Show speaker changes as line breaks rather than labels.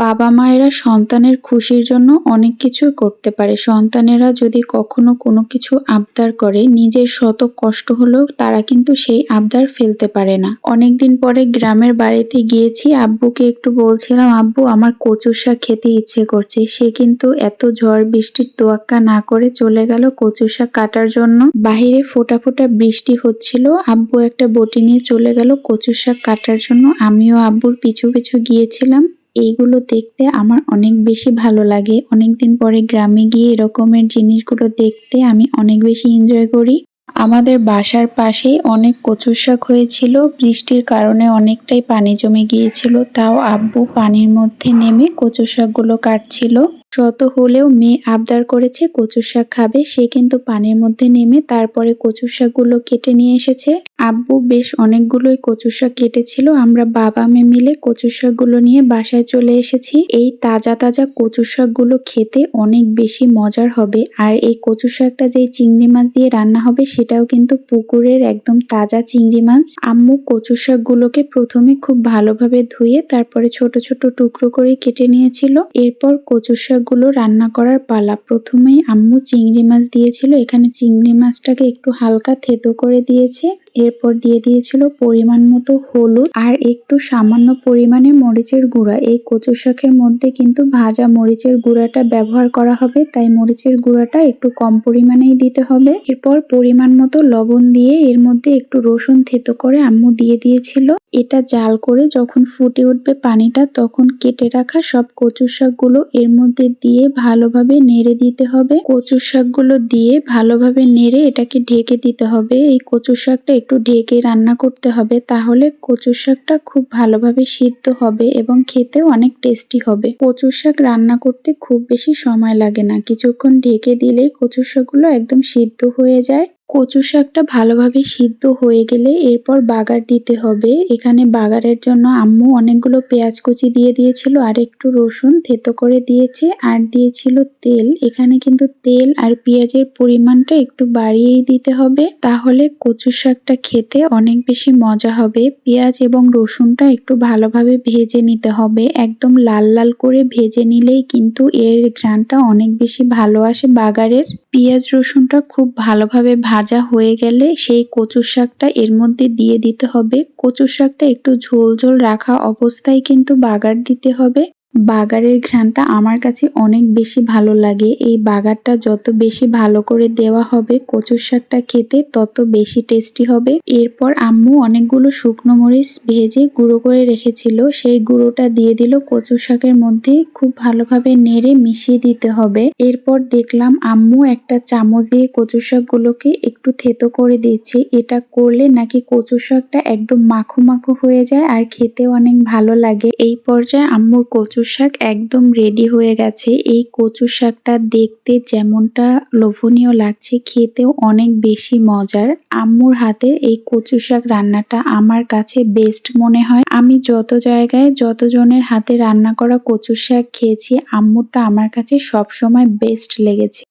বাবা-মায়েরা সন্তানের খুশির জন্য অনেক কিছুই করতে পারে। সন্তানেরা যদি কখনো কোনো কিছু আবদার করে, নিজের শত কষ্ট হলেও তারা কিন্তু সেই আবদার ফেলতে পারে না। অনেকদিন পরে গ্রামের বাড়িতে গিয়েছি, আব্বুকে একটু বলছিলাম, "আব্বু আমার কচুর শাক খেতে ইচ্ছে করছে।" সে কিন্তু এত ঝড় বৃষ্টির তোয়াক্কা না করে চলে গেল কচুর শাক কাটার জন্য। বাহিরে ফোঁটা ফোঁটা বৃষ্টি হচ্ছিল, আব্বু একটা বটি নিয়ে চলে গেল কচুর শাক কাটার জন্য। আমিও আব্বুর পিছু পিছু গিয়েছিলাম। এইগুলো দেখতে আমার অনেক বেশি ভালো লাগে। অনেকদিন পরে গ্রামে গিয়ে এরকমের জিনিসগুলো দেখতে আমি অনেক বেশি এনজয় করি। আমাদের বাসার পাশেই অনেক কচুর শাক হয়েছিল। বৃষ্টির কারণে অনেকটাই পানি জমে গিয়েছিল, তাও আব্বু পানির মধ্যে নেমে কচুর শাকগুলো কাটছিল। শত হলেও মেয়ে আবদার করেছে কচুর শাক খাবে, সে কিন্তু পানির মধ্যে নেমে তারপরে কচুর শাকগুলো কেটে নিয়ে এসেছে। আব্বু বেশ অনেকগুলোই কচুর শাক কেটেছিল। আমরা বাবা মেয়ে মিলে কচুর শাকগুলো নিয়ে বাসায় চলে এসেছি। এই তাজা তাজা কচুর শাকগুলো খেতে অনেক বেশি মজার হবে। আর এই কচুর শাকটা যেই চিংড়ি মাছ দিয়ে রান্না হবে সেটাও কিন্তু পুকুরের একদম তাজা চিংড়ি মাছ। আম্মু কচুর শাকগুলোকে প্রথমে খুব ভালোভাবে ধুয়ে তারপরে ছোট ছোট টুকরো করে কেটে নিয়েছিল। এরপর কচুর শাকগুলো রান্না করার পালা। প্রথমেই আম্মু চিংড়ি মাছ দিয়েছিল। এখানে চিংড়ি মাছটাকে একটু হালকা থেতো করে দিয়েছে। এরপর দিয়ে দিয়েছিল পরিমাণ মতো হলুদ আর একটু সামান্য পরিমাণে মরিচের গুঁড়া। এই কচু শাকের মধ্যে কিন্তু ভাজা মরিচের গুঁড়াটা ব্যবহার করা হবে, তাই মরিচের গুঁড়াটা একটু কম পরিমাণেই দিতে হবে। এরপর পরিমাণ মতো লবণ দিয়ে এর মধ্যে একটু রসুন থেতো করে আম্মু দিয়ে দিয়েছিল। এটা জাল করে যখন ফুটে উঠবে পানিটা, তখন কেটে রাখা সব কচু শাকগুলো এর মধ্যে দিয়ে ভালোভাবে নেড়ে দিতে হবে। কচু শাকগুলো দিয়ে ভালোভাবে নেড়ে এটাকে ঢেকে দিতে হবে। এই কচু শাকটা একটু ঢেকে রান্না করতে হবে, তাহলে কচু শাকটা খুব ভালোভাবে সিদ্ধ হবে এবং খেতেও অনেক টেস্টি হবে। কচু শাক রান্না করতে খুব বেশি সময় লাগে না, কিছুক্ষণ ঢেকে দিলেই কচু শাকগুলো একদম সিদ্ধ হয়ে যায়। কচু শাকটা ভালোভাবে সিদ্ধ হয়ে গেলে এরপর বাগার দিতে হবে। এখানে বাগারের জন্য আম্মু অনেকগুলো পেঁয়াজ কুচি দিয়ে দিয়েছিল আর একটু রসুন থেতো করে দিয়েছে আর দিয়েছিল তেল। এখানে কিন্তু তেল আর পেঁয়াজের পরিমাণটা একটু বাড়িয়েই দিতে হবে, তাহলে কচু শাকটা খেতে অনেক বেশি মজা হবে। পেঁয়াজ এবং রসুনটা একটু ভালোভাবে ভেজে নিতে হবে, একদম লাল লাল করে ভেজে নিলেই কিন্তু এর ঘ্রাণটা অনেক বেশি ভালো আসে বাগারের। পেঁয়াজ রসুনটা খুব ভালোভাবে ভাজা হয়ে গেলে সেই কচু শাকটা এর মধ্যে দিয়ে দিতে হবে। কচু শাকটা একটু ঝোল ঝোল রাখা অবস্থায় কিন্তু বাগার দিতে হবে। বাগারের ঘ্রাণটা আমার কাছে অনেক বেশি ভালো লাগে। এই বাগারটা যত বেশি ভালো করে দেওয়া হবে কচুর শাকটা খেতে তত বেশি টেস্টি হবে। এরপর আম্মু অনেকগুলো শুকনো মরিচ ভেজে গুঁড়ো করে রেখেছিল, সেই গুঁড়োটা দিয়ে দিল কচু শাকের মধ্যে। খুব ভালোভাবে নেড়ে মিশিয়ে দিতে হবে। এরপর দেখলাম আম্মু একটা চামচ দিয়ে কচু শাকগুলোকে একটু থেতো করে দিচ্ছে। এটা করলে নাকি কচু শাকটা একদম মাখো মাখো হয়ে যায় আর খেতেও অনেক ভালো লাগে। এই পর্যায়ে আম্মুর কচু শাক একদম রেডি হয়ে গেছে। এই কচু শাকটা দেখতে যেমনটা লোভনীয় লাগছে, খেতেও অনেক বেশি মজার। আম্মুর হাতের এই কচু শাক রান্নাটা আমার কাছে বেস্ট মনে হয়। আমি যত জায়গায় যতজনের হাতে রান্না করা কচু শাক খেয়েছি, আম্মুরটা আমার কাছে সবসময় বেস্ট লেগেছে।